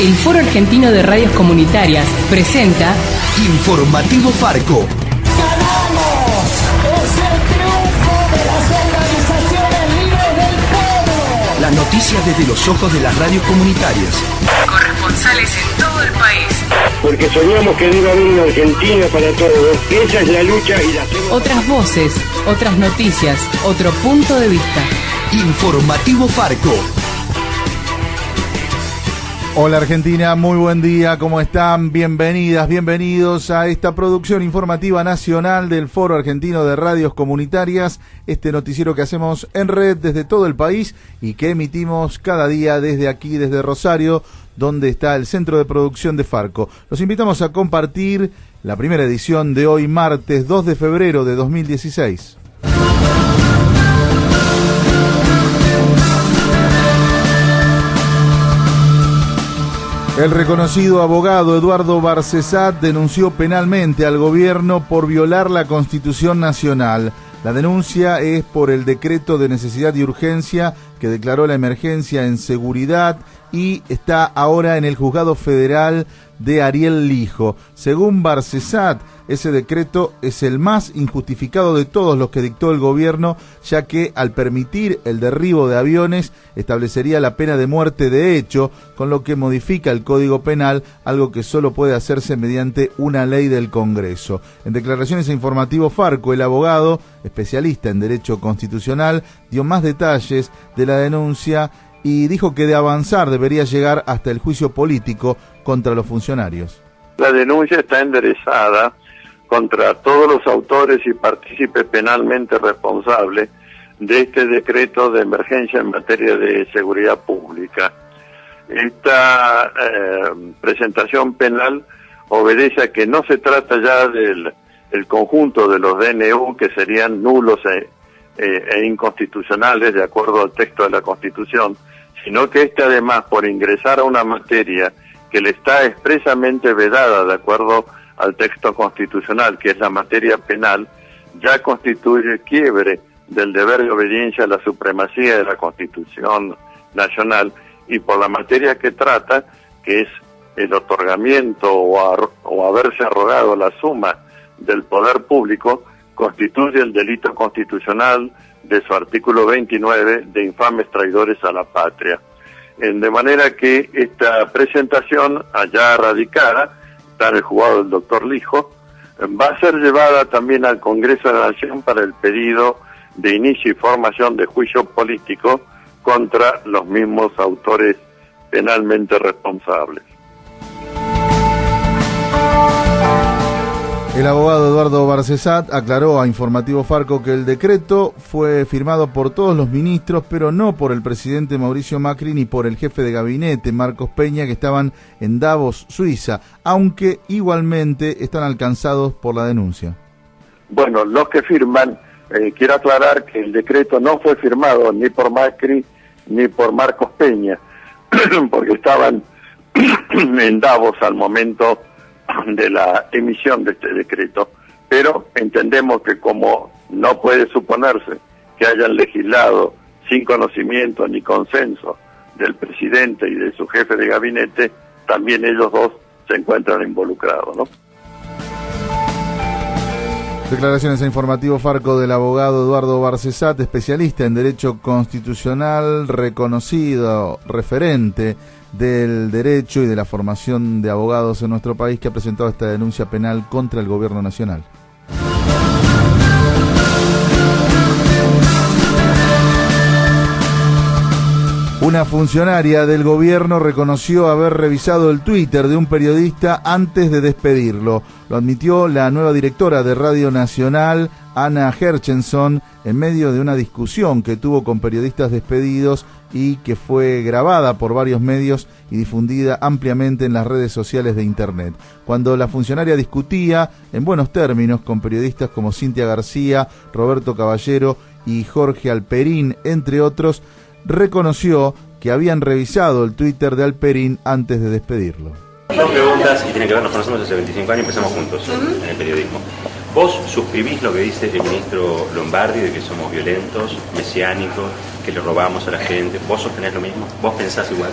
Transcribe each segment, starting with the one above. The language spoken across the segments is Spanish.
El Foro Argentino de Radios Comunitarias presenta Informativo Farco. ¡Ganamos! ¡Es el triunfo de las organizaciones libres del pueblo! Las noticias desde los ojos de las radios comunitarias. Corresponsales en todo el país. Porque soñamos que debe haber una Argentina para todos. Esa es la lucha y la hacemos. Otras voces, otras noticias, otro punto de vista. Informativo Farco. Hola Argentina, muy buen día, ¿cómo están? Bienvenidas, bienvenidos a esta producción informativa nacional del Foro Argentino de Radios Comunitarias, este noticiero que hacemos en red desde todo el país y que emitimos cada día desde aquí, desde Rosario, donde está el centro de producción de Farco. Los invitamos a compartir la primera edición de hoy, martes 2 de febrero de 2016. El reconocido abogado Eduardo Barcesat denunció penalmente al gobierno por violar la Constitución Nacional. La denuncia es por el decreto de necesidad y urgencia que declaró la emergencia en seguridad y está ahora en el Juzgado Federal de Ariel Lijo. Según Barcesat, ese decreto es el más injustificado de todos los que dictó el gobierno, ya que al permitir el derribo de aviones establecería la pena de muerte de hecho, con lo que modifica el Código Penal, algo que solo puede hacerse mediante una ley del Congreso. En declaraciones a Informativo Farco, el abogado, especialista en Derecho Constitucional, dio más detalles de la denuncia y dijo que de avanzar debería llegar hasta el juicio político contra los funcionarios. La denuncia está enderezada contra todos los autores y partícipes penalmente responsables de este decreto de emergencia en materia de seguridad pública. Esta presentación penal obedece a que no se trata ya del conjunto de los DNU que serían nulos e inconstitucionales de acuerdo al texto de la Constitución, sino que este además, por ingresar a una materia que le está expresamente vedada de acuerdo al texto constitucional, que es la materia penal, ya constituye quiebre del deber de obediencia a la supremacía de la Constitución Nacional, y por la materia que trata, que es el otorgamiento o haberse arrogado la suma del poder público, constituye el delito constitucional de su artículo 29 de infames traidores a la patria. De manera que esta presentación allá radicada, está en el juzgado del doctor Lijo, va a ser llevada también al Congreso de la Nación para el pedido de inicio y formación de juicio político contra los mismos autores penalmente responsables. El abogado Eduardo Barcesat aclaró a Informativo Farco que el decreto fue firmado por todos los ministros, pero no por el presidente Mauricio Macri ni por el jefe de gabinete, Marcos Peña, que estaban en Davos, Suiza, aunque igualmente están alcanzados por la denuncia. Bueno, los que firman, quiero aclarar que el decreto no fue firmado ni por Macri ni por Marcos Peña, porque estaban en Davos al momento de la emisión de este decreto, pero entendemos que como no puede suponerse que hayan legislado sin conocimiento ni consenso del presidente y de su jefe de gabinete, también ellos dos se encuentran involucrados, ¿no? Declaraciones a Informativo Farco del abogado Eduardo Barcesat, especialista en Derecho Constitucional, reconocido referente del derecho y de la formación de abogados en nuestro país, que ha presentado esta denuncia penal contra el gobierno nacional. Una funcionaria del gobierno reconoció haber revisado el Twitter de un periodista antes de despedirlo. Lo admitió la nueva directora de Radio Nacional, Ana Herchenson, en medio de una discusión que tuvo con periodistas despedidos y que fue grabada por varios medios y difundida ampliamente en las redes sociales de Internet. Cuando la funcionaria discutía en buenos términos con periodistas como Cintia García, Roberto Caballero y Jorge Alperín, entre otros, reconoció que habían revisado el Twitter de Alperín antes de despedirlo. Dos preguntas, y tiene que ver, nos conocemos hace 25 años, empezamos juntos en el periodismo. ¿Vos suscribís lo que dice el ministro Lombardi de que somos violentos, mesiánicos, que le robamos a la gente? ¿Vos sostenés lo mismo? ¿Vos pensás igual?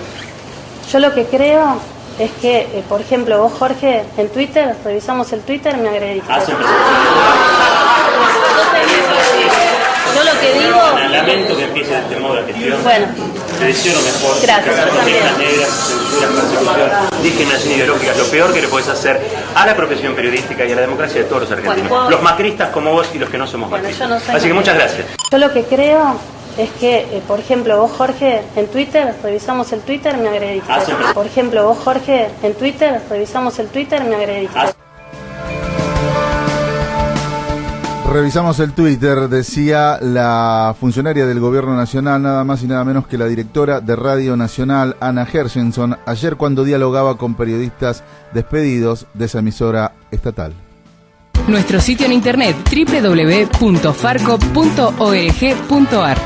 Yo lo que creo es que, por ejemplo, vos, Jorge, en Twitter, revisamos el Twitter, me agrediste. Yo lo que digo... Lamento que empiece de este modo la gestión. Bueno. Te deseo lo mejor. Gracias, yo también. Negras, censuras, persecución, discriminación ideológica, lo peor que le podés hacer a la profesión periodística y a la democracia de todos los argentinos. Bueno, los macristas como vos y los que no somos macristas. Yo no soy Así que muchas gracias. Yo lo que creo es que, por ejemplo, vos, Jorge, en Twitter, revisamos el Twitter, me agrediste. Por ejemplo, vos, Jorge, en Twitter, revisamos el Twitter, me agrediste. Revisamos el Twitter, decía la funcionaria del Gobierno Nacional, nada más y nada menos que la directora de Radio Nacional, Ana Hershenson, ayer cuando dialogaba con periodistas despedidos de esa emisora estatal. Nuestro sitio en internet www.farco.org.ar.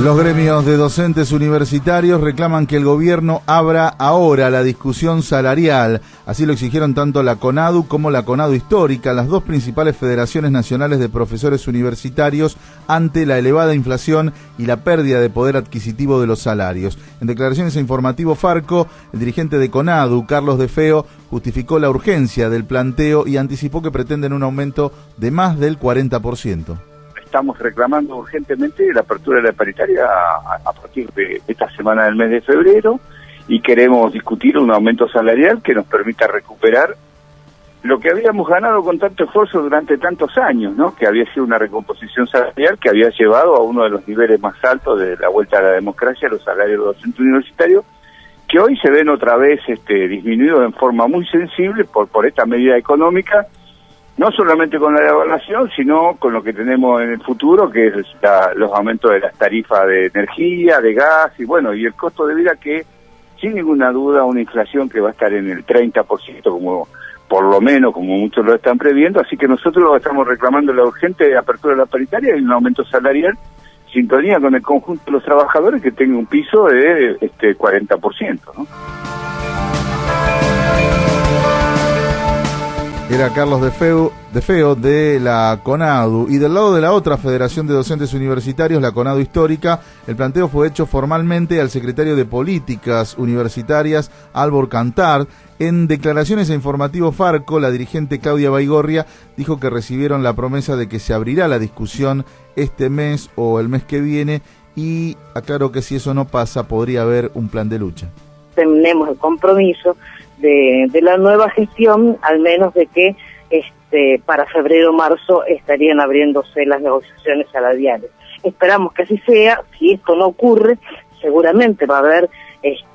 Los gremios de docentes universitarios reclaman que el gobierno abra ahora la discusión salarial. Así lo exigieron tanto la CONADU como la CONADU Histórica, las dos principales federaciones nacionales de profesores universitarios, ante la elevada inflación y la pérdida de poder adquisitivo de los salarios. En declaraciones a Informativo Farco, el dirigente de CONADU, Carlos De Feo, justificó la urgencia del planteo y anticipó que pretenden un aumento de más del 40%. Estamos reclamando urgentemente la apertura de la paritaria a partir de esta semana del mes de febrero y queremos discutir un aumento salarial que nos permita recuperar lo que habíamos ganado con tanto esfuerzo durante tantos años, ¿no? Que había sido una recomposición salarial que había llevado a uno de los niveles más altos de la vuelta a la democracia, los salarios docentes universitarios, que hoy se ven otra vez disminuidos en forma muy sensible por esta medida económica, no solamente con la devaluación, sino con lo que tenemos en el futuro, que es los aumentos de las tarifas de energía, de gas, y bueno, y el costo de vida que, sin ninguna duda, una inflación que va a estar en el 30%, como por lo menos, como muchos lo están previendo, así que nosotros estamos reclamando la urgente apertura de la paritaria y un aumento salarial, sintonía con el conjunto de los trabajadores que tenga un piso de 40%, ¿no? Era Carlos De Feo de la CONADU. Y del lado de la otra Federación de Docentes Universitarios, la CONADU Histórica, el planteo fue hecho formalmente al secretario de Políticas Universitarias, Álvaro Cantard. En declaraciones a Informativo Farco, la dirigente Claudia Baigorria dijo que recibieron la promesa de que se abrirá la discusión este mes o el mes que viene y aclaró que si eso no pasa podría haber un plan de lucha. Tenemos el compromiso de la nueva gestión, al menos de que para febrero o marzo estarían abriéndose las negociaciones salariales. Esperamos que así sea. Si esto no ocurre, seguramente va a haber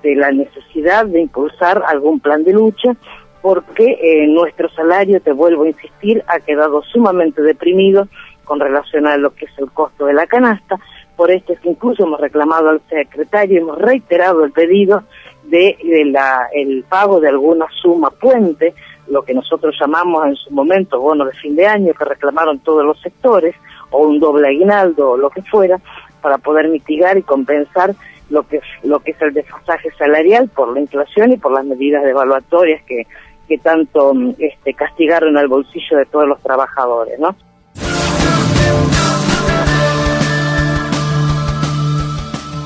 la necesidad de impulsar algún plan de lucha, porque nuestro salario, te vuelvo a insistir, ha quedado sumamente deprimido con relación a lo que es el costo de la canasta. Por esto es que incluso hemos reclamado al secretario, hemos reiterado el pedido de el pago de alguna suma puente, lo que nosotros llamamos en su momento bono de fin de año, que reclamaron todos los sectores, o un doble aguinaldo, o lo que fuera, para poder mitigar y compensar lo que es el desfasaje salarial por la inflación y por las medidas devaluatorias que tanto castigaron al bolsillo de todos los trabajadores, ¿no?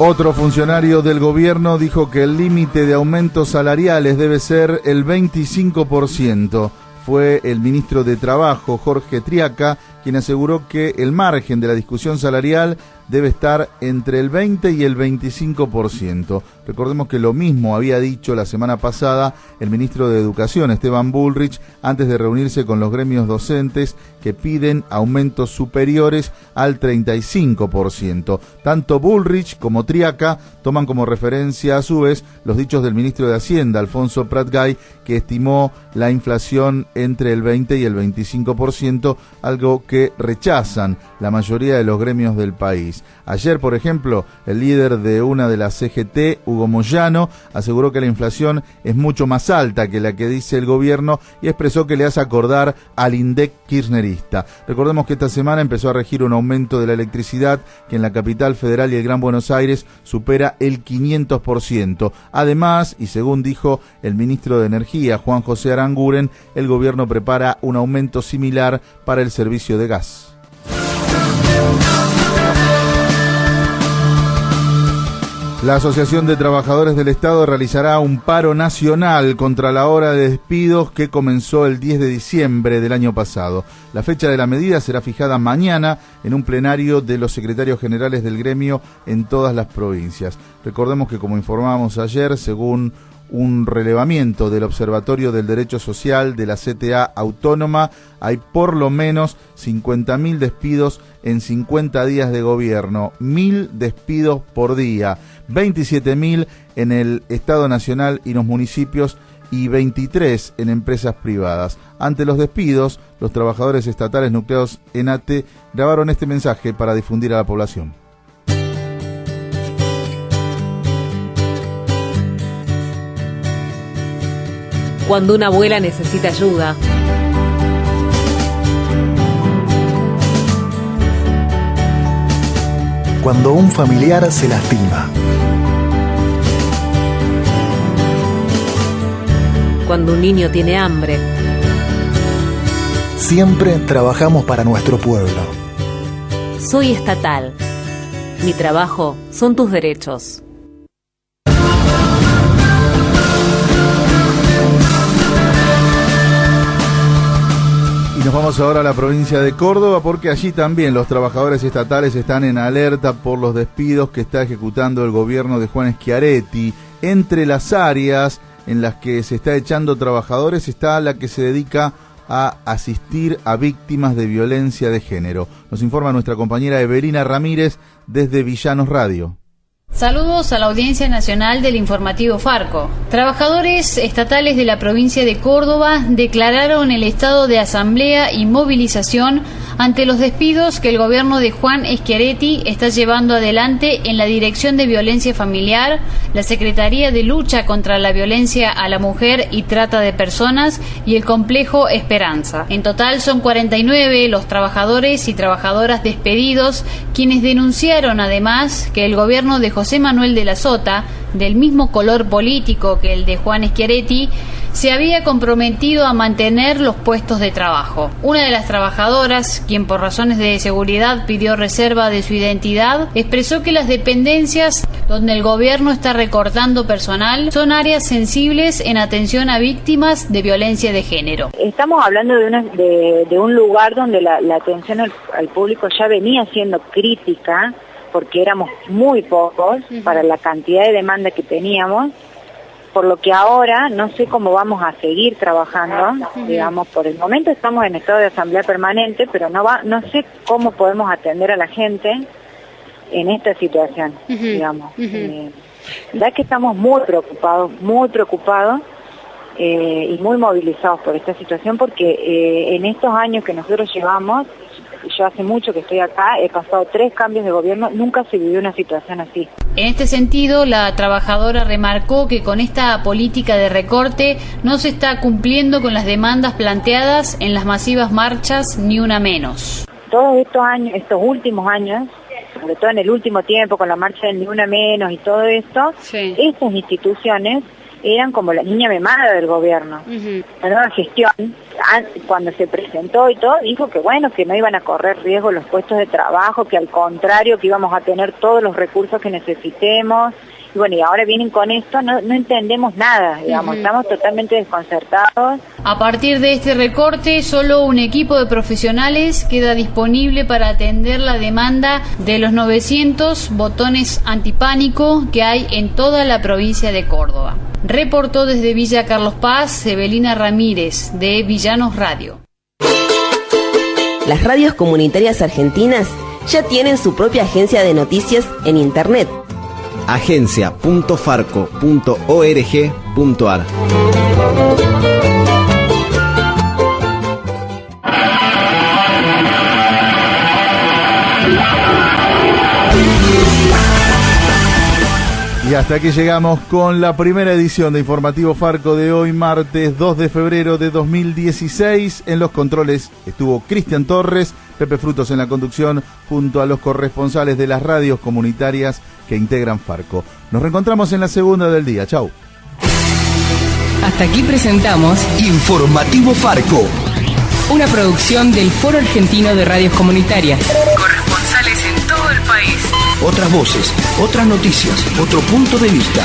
Otro funcionario del gobierno dijo que el límite de aumentos salariales debe ser el 25%. Fue el ministro de Trabajo, Jorge Triaca, quien aseguró que el margen de la discusión salarial debe estar entre el 20 y el 25%. Recordemos que lo mismo había dicho la semana pasada el ministro de Educación, Esteban Bullrich, antes de reunirse con los gremios docentes que piden aumentos superiores al 35%. Tanto Bullrich como Triaca toman como referencia a su vez los dichos del ministro de Hacienda, Alfonso Prat-Gay, que estimó la inflación entre el 20 y el 25%, algo que rechazan la mayoría de los gremios del país. país. Ayer, por ejemplo, el líder de una de las CGT, Hugo Moyano, aseguró que la inflación es mucho más alta que la que dice el gobierno y expresó que le hace acordar al INDEC kirchnerista. Recordemos que esta semana empezó a regir un aumento de la electricidad que en la capital federal y el Gran Buenos Aires supera el 500%. Además, y según dijo el ministro de Energía, Juan José Aranguren, el gobierno prepara un aumento similar para el servicio de gas. La Asociación de Trabajadores del Estado realizará un paro nacional contra la hora de despidos que comenzó el 10 de diciembre del año pasado. La fecha de la medida será fijada mañana en un plenario de los secretarios generales del gremio en todas las provincias. Recordemos que, como informábamos ayer, según un relevamiento del Observatorio del Derecho Social de la CTA Autónoma, hay por lo menos 50.000 despidos en 50 días de gobierno, 1.000 despidos por día, 27.000 en el Estado Nacional y los municipios y 23 en empresas privadas. Ante los despidos, los trabajadores estatales nucleados en ATE grabaron este mensaje para difundir a la población. Cuando una abuela necesita ayuda, cuando un familiar se lastima, cuando un niño tiene hambre, siempre trabajamos para nuestro pueblo. Soy estatal. Mi trabajo son tus derechos. Y nos vamos ahora a la provincia de Córdoba porque allí también los trabajadores estatales están en alerta por los despidos que está ejecutando el gobierno de Juan Schiaretti. Entre las áreas en las que se está echando trabajadores está la que se dedica a asistir a víctimas de violencia de género. Nos informa nuestra compañera Evelina Ramírez desde Villanos Radio. Saludos a la audiencia nacional del informativo Farco. Trabajadores estatales de la provincia de Córdoba declararon el estado de asamblea y movilización ante los despidos que el gobierno de Juan Schiaretti está llevando adelante en la Dirección de Violencia Familiar, la Secretaría de Lucha contra la Violencia a la Mujer y Trata de Personas y el Complejo Esperanza. En total son 49 los trabajadores y trabajadoras despedidos, quienes denunciaron además que el gobierno de José Manuel de la Sota, del mismo color político que el de Juan Schiaretti, se había comprometido a mantener los puestos de trabajo. Una de las trabajadoras, quien por razones de seguridad pidió reserva de su identidad, expresó que las dependencias donde el gobierno está recortando personal son áreas sensibles en atención a víctimas de violencia de género. Estamos hablando de un lugar donde la atención al público ya venía siendo crítica, porque éramos muy pocos para la cantidad de demanda que teníamos, por lo que ahora no sé cómo vamos a seguir trabajando, digamos, por el momento estamos en estado de asamblea permanente, pero no sé cómo podemos atender a la gente en esta situación, digamos. La verdad que estamos muy preocupados y muy movilizados por esta situación, porque en estos años que nosotros llevamos, yo hace mucho que estoy acá, he pasado 3 cambios de gobierno, nunca se vivió una situación así. En este sentido, la trabajadora remarcó que con esta política de recorte no se está cumpliendo con las demandas planteadas en las masivas marchas Ni Una Menos. Todos estos años, estos últimos años, sobre todo en el último tiempo con la marcha del Ni Una Menos y todo esto, estas instituciones eran como la niña mimada del gobierno. La nueva gestión, cuando se presentó y todo, dijo que bueno, que no iban a correr riesgo los puestos de trabajo, que al contrario, que íbamos a tener todos los recursos que necesitemos. Y bueno, y ahora vienen con esto, no entendemos nada, digamos, estamos totalmente desconcertados. A partir de este recorte, solo un equipo de profesionales queda disponible para atender la demanda de los 900 botones antipánico que hay en toda la provincia de Córdoba. Reportó desde Villa Carlos Paz, Evelina Ramírez, de Villanos Radio. Las radios comunitarias argentinas ya tienen su propia agencia de noticias en Internet. agencia.farco.org.ar. Y hasta aquí llegamos con la primera edición de Informativo Farco de hoy, martes 2 de febrero de 2016. En los controles estuvo Cristian Torres, Pepe Frutos en la conducción, junto a los corresponsales de las radios comunitarias que integran Farco. Nos reencontramos en la segunda del día. Chau. Hasta aquí presentamos Informativo Farco, una producción del Foro Argentino de Radios Comunitarias. Corresponsales en todo el país. otras voces, otras noticias, otro punto de vista.